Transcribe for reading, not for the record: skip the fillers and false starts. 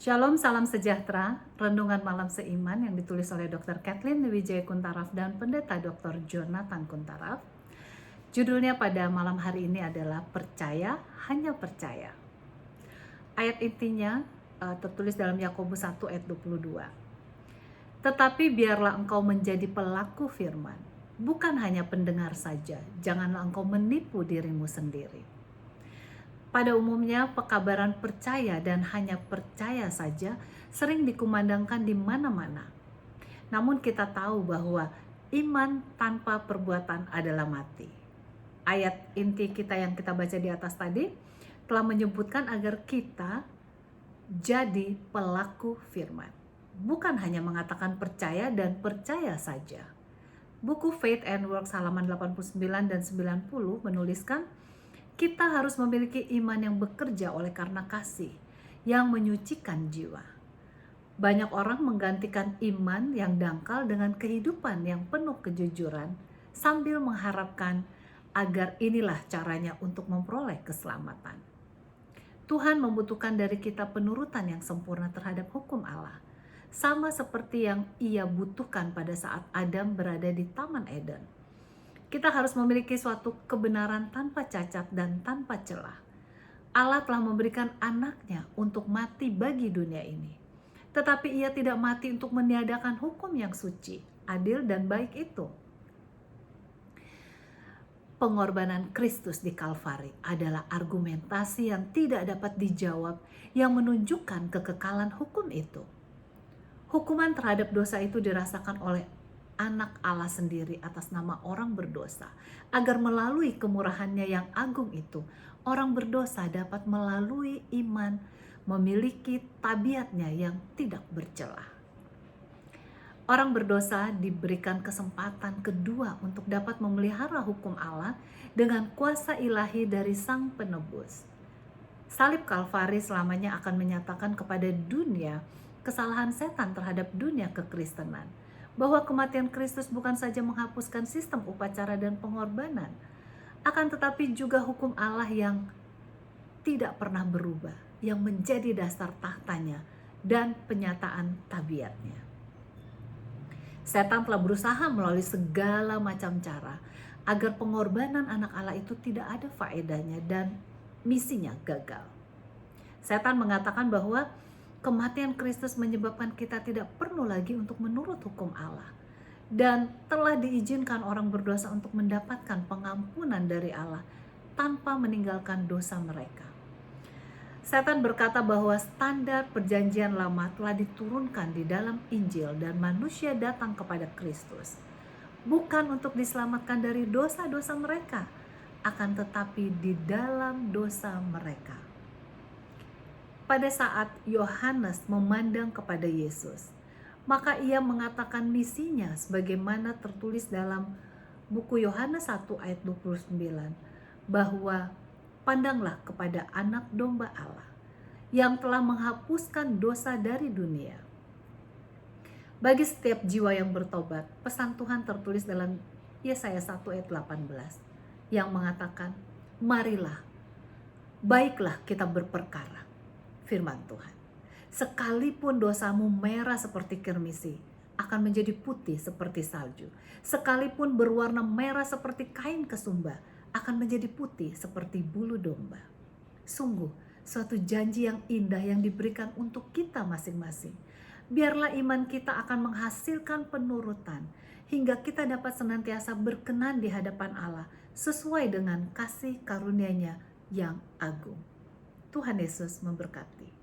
Shalom, salam sejahtera. Renungan malam seiman yang ditulis oleh Dr. Kathleen Wijaya Kuntaraf dan Pendeta Dr. Jonathan Kuntaraf. Judulnya pada malam hari ini adalah Percaya, Hanya Percaya. Ayat intinya tertulis dalam Yakobus 1 ayat 22. Tetapi biarlah engkau menjadi pelaku firman, bukan hanya pendengar saja. Janganlah engkau menipu dirimu sendiri. Pada umumnya, pekabaran percaya dan hanya percaya saja sering dikumandangkan di mana-mana. Namun kita tahu bahwa iman tanpa perbuatan adalah mati. Ayat inti kita yang kita baca di atas tadi telah menyebutkan agar kita jadi pelaku firman. Bukan hanya mengatakan percaya dan percaya saja. Buku Faith and Works halaman 89 dan 90 menuliskan, kita harus memiliki iman yang bekerja oleh karena kasih, yang menyucikan jiwa. Banyak orang menggantikan iman yang dangkal dengan kehidupan yang penuh kejujuran, sambil mengharapkan agar inilah caranya untuk memperoleh keselamatan. Tuhan membutuhkan dari kita penurutan yang sempurna terhadap hukum Allah, sama seperti yang Ia butuhkan pada saat Adam berada di Taman Eden. Kita harus memiliki suatu kebenaran tanpa cacat dan tanpa celah. Allah telah memberikan anaknya untuk mati bagi dunia ini. Tetapi ia tidak mati untuk meniadakan hukum yang suci, adil dan baik itu. Pengorbanan Kristus di Kalvari adalah argumentasi yang tidak dapat dijawab yang menunjukkan kekekalan hukum itu. Hukuman terhadap dosa itu dirasakan oleh Anak Allah sendiri atas nama orang berdosa, agar melalui kemurahannya yang agung itu, orang berdosa dapat melalui iman memiliki tabiatnya yang tidak bercelah. Orang berdosa diberikan kesempatan kedua untuk dapat memelihara hukum Allah dengan kuasa ilahi dari Sang Penebus. Salib Kalvari selamanya akan menyatakan kepada dunia kesalahan setan terhadap dunia kekristenan, bahwa kematian Kristus bukan saja menghapuskan sistem upacara dan pengorbanan, akan tetapi juga hukum Allah yang tidak pernah berubah, yang menjadi dasar tahtanya dan penyataan tabiatnya. Setan telah berusaha melalui segala macam cara agar pengorbanan anak Allah itu tidak ada faedahnya dan misinya gagal. Setan mengatakan bahwa kematian Kristus menyebabkan kita tidak perlu lagi untuk menurut hukum Allah, dan telah diizinkan orang berdosa untuk mendapatkan pengampunan dari Allah tanpa meninggalkan dosa mereka. Setan berkata bahwa standar perjanjian lama telah diturunkan di dalam Injil dan manusia datang kepada Kristus bukan untuk diselamatkan dari dosa-dosa mereka, akan tetapi di dalam dosa mereka. Pada saat Yohanes memandang kepada Yesus, maka ia mengatakan misinya sebagaimana tertulis dalam buku Yohanes 1 ayat 29, bahwa pandanglah kepada anak domba Allah yang telah menghapuskan dosa dari dunia. Bagi setiap jiwa yang bertobat, pesan Tuhan tertulis dalam Yesaya 1 ayat 18 yang mengatakan, marilah, baiklah kita berperkara. Firman Tuhan, sekalipun dosamu merah seperti kirmisi, akan menjadi putih seperti salju. Sekalipun berwarna merah seperti kain kesumba, akan menjadi putih seperti bulu domba. Sungguh, suatu janji yang indah yang diberikan untuk kita masing-masing. Biarlah iman kita akan menghasilkan penurutan, hingga kita dapat senantiasa berkenan di hadapan Allah, sesuai dengan kasih karunia-Nya yang agung. Tuhan Yesus memberkati.